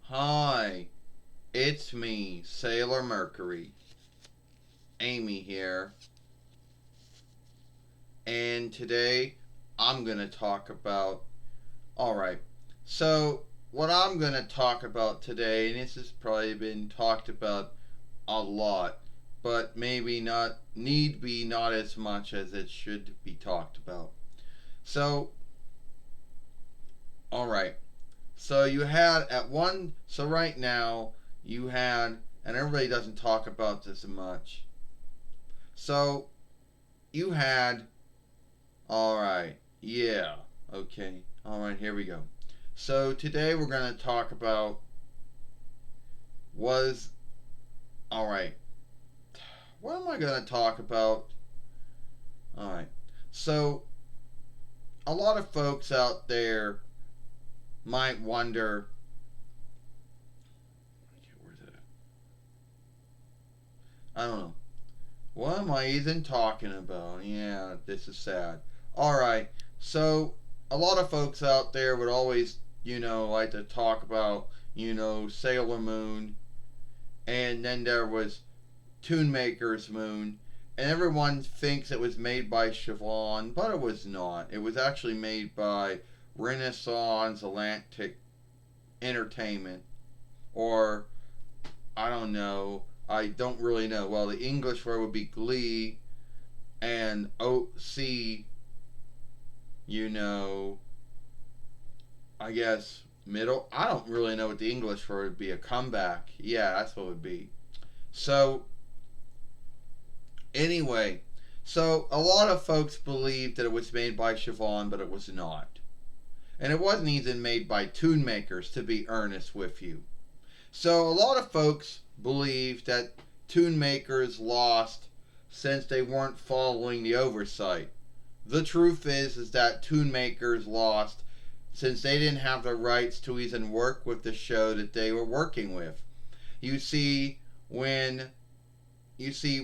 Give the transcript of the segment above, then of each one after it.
Hi, it's me, Sailor Mercury. Amy here. And today I'm going to talk about. Alright, so what I'm going to talk about today, and this has probably been talked about a lot, but maybe need be not as much as it should be talked about. So, alright. So you had at one. So right now you had, and everybody doesn't talk about this much. So you had. All right. Yeah. Okay. All right. Here we go. So today we're gonna talk about was. All right. What am I gonna talk about? All right. So a lot of folks out there might wonder. Where's it? I don't know. What am I even talking about? Yeah, this is sad. Alright, so a lot of folks out there would always, like to talk about, Sailor Moon, and then there was Toon Maker's Moon, and everyone thinks it was made by Siobhan, but it was not. It was actually made by Renaissance Atlantic Entertainment, or I don't know. I don't really know. Well, the English word would be Glee, and OC, you know, I guess middle. I don't really know what the English word would be. A comeback. Yeah, that's what it would be. So, anyway, so a lot of folks believed that it was made by Siobhan, but it was not. And it wasn't even made by Toon Makers, to be earnest with you. So a lot of folks believe that Toon Makers lost since they weren't following the oversight. The truth is that Toon Makers lost since they didn't have the rights to even work with the show that they were working with. You see, when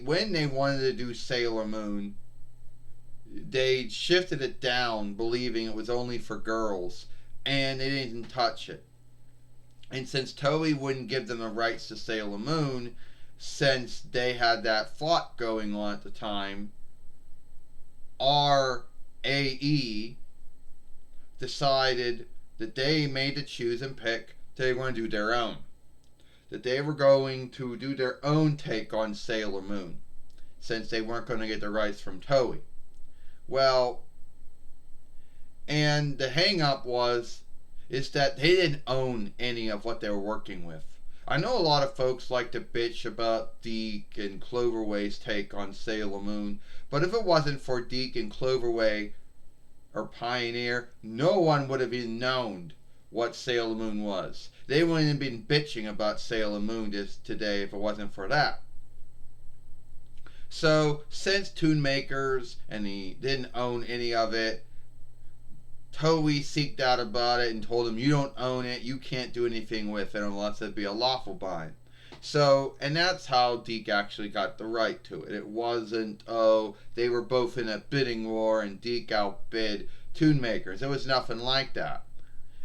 when they wanted to do Sailor Moon, they shifted it down, believing it was only for girls, and they didn't touch it. And since Toei wouldn't give them the rights to Sailor Moon, since they had that plot going on at the time, RAE decided that they made the choose and pick they were going to do their own. That they were going to do their own take on Sailor Moon, since they weren't going to get the rights from Toei. Well, and the hang up is that they didn't own any of what they were working with. I know a lot of folks like to bitch about Deke and Cloverway's take on Sailor Moon, but if it wasn't for Deke and Cloverway or Pioneer, no one would have even known what Sailor Moon was. They wouldn't have been bitching about Sailor Moon today if it wasn't for that. So, since Toon Makers and he didn't own any of it, Toei seeked out about it and told him, you don't own it, you can't do anything with it unless it be a lawful bind. So, and that's how Deke actually got the right to it. It wasn't, oh, they were both in a bidding war and Deke outbid Toon Makers. It was nothing like that.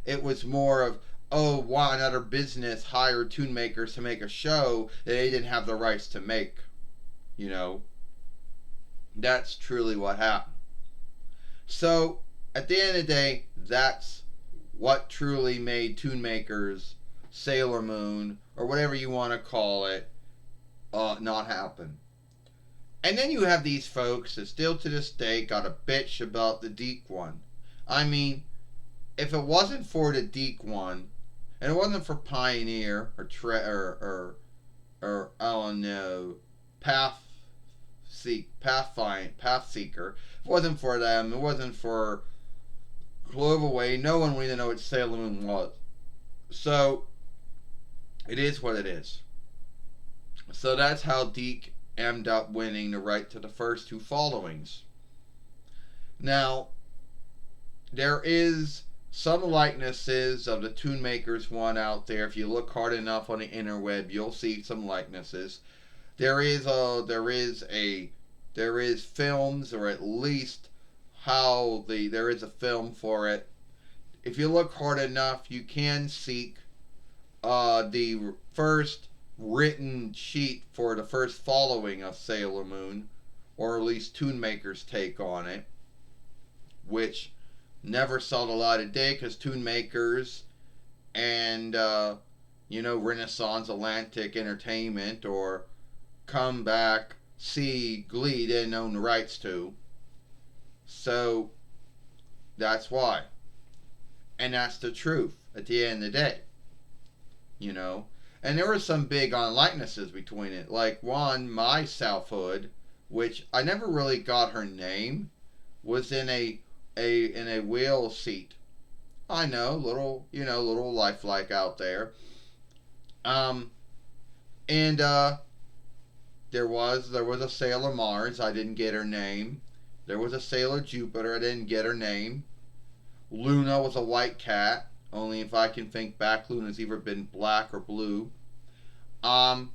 It was more of, oh, why another business hired Toon Makers to make a show that they didn't have the rights to make. You know, that's truly what happened. So, at the end of the day, that's what truly made Toon Makers, Sailor Moon, or whatever you want to call it, not happen. And then you have these folks that still to this day got a bitch about the Deke one. I mean, if it wasn't for the Deke one, and it wasn't for Pioneer or I don't know, Pathseeker, if it wasn't for them, it wasn't for Cloverway, no one would even know what Sailor Moon was. So, it is what it is. So that's how Deke ended up winning the right to the first two followings. Now, there is some likenesses of the Toon Makers one out there. If you look hard enough on the interweb, you'll see some likenesses. There is films, or at least there is a film for it. if you look hard enough, you can seek the first written sheet for the first following of Sailor Moon, or at least Toon Makers' take on it, which never saw the light of day because Toon Makers and Renaissance Atlantic Entertainment or Comeback C Glee didn't own the rights to. So that's why. And that's the truth at the end of the day. You know? And there were some big unlikenesses between it. Like one, my South Hood, which I never really got her name, was in a wheel seat. I know, little lifelike out there. Um, and there was a Sailor Mars. I didn't get her name. There was a Sailor Jupiter. I didn't get her name. Luna was a white cat. Only if I can think back, Luna's either been black or blue. Um,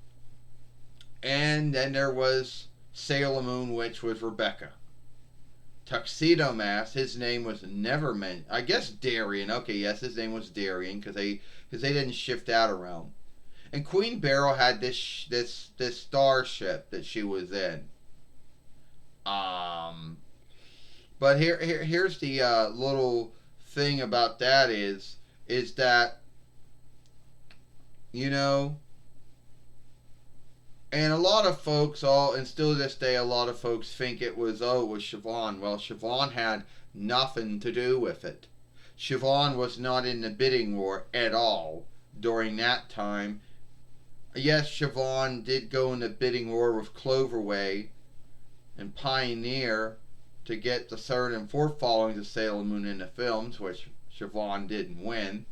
and then there was Sailor Moon, which was Rebecca. Tuxedo Mask, his name was never meant. I guess Darien. Okay, yes, his name was Darien because they didn't shift that around. And Queen Beryl had this starship that she was in. But here's the little thing about that is that you know, and a lot of folks and still to this day, a lot of folks think it was Siobhan. Well, Siobhan had nothing to do with it. Siobhan was not in the bidding war at all during that time. Yes, Siobhan did go in the bidding war with Cloverway and Pioneer to get the third and fourth followings of Sailor Moon in the films, which Siobhan didn't win.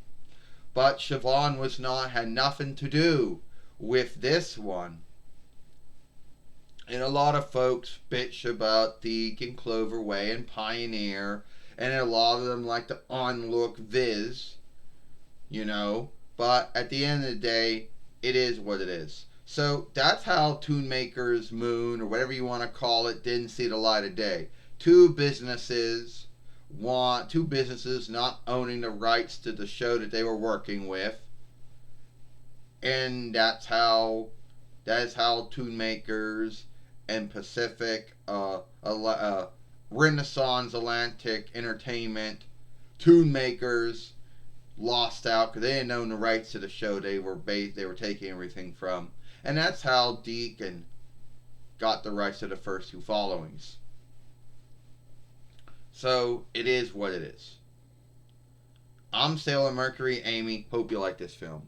But Siobhan had nothing to do with this one. And a lot of folks bitch about Deke and Cloverway and Pioneer, and a lot of them like to unlook Viz, But at the end of the day, it is what it is. So that's how Toon Makers Moon, or whatever you want to call it, didn't see the light of day. Two businesses not owning the rights to the show that they were working with, and that is how Toon Makers and Pacific, Renaissance Atlantic Entertainment, Toon Makers lost out because they didn't own the rights to the show they were taking everything from, and that's how Deacon got the rights to the first two followings. So it is what it is. I'm Sailor Mercury. Amy, hope you like this film.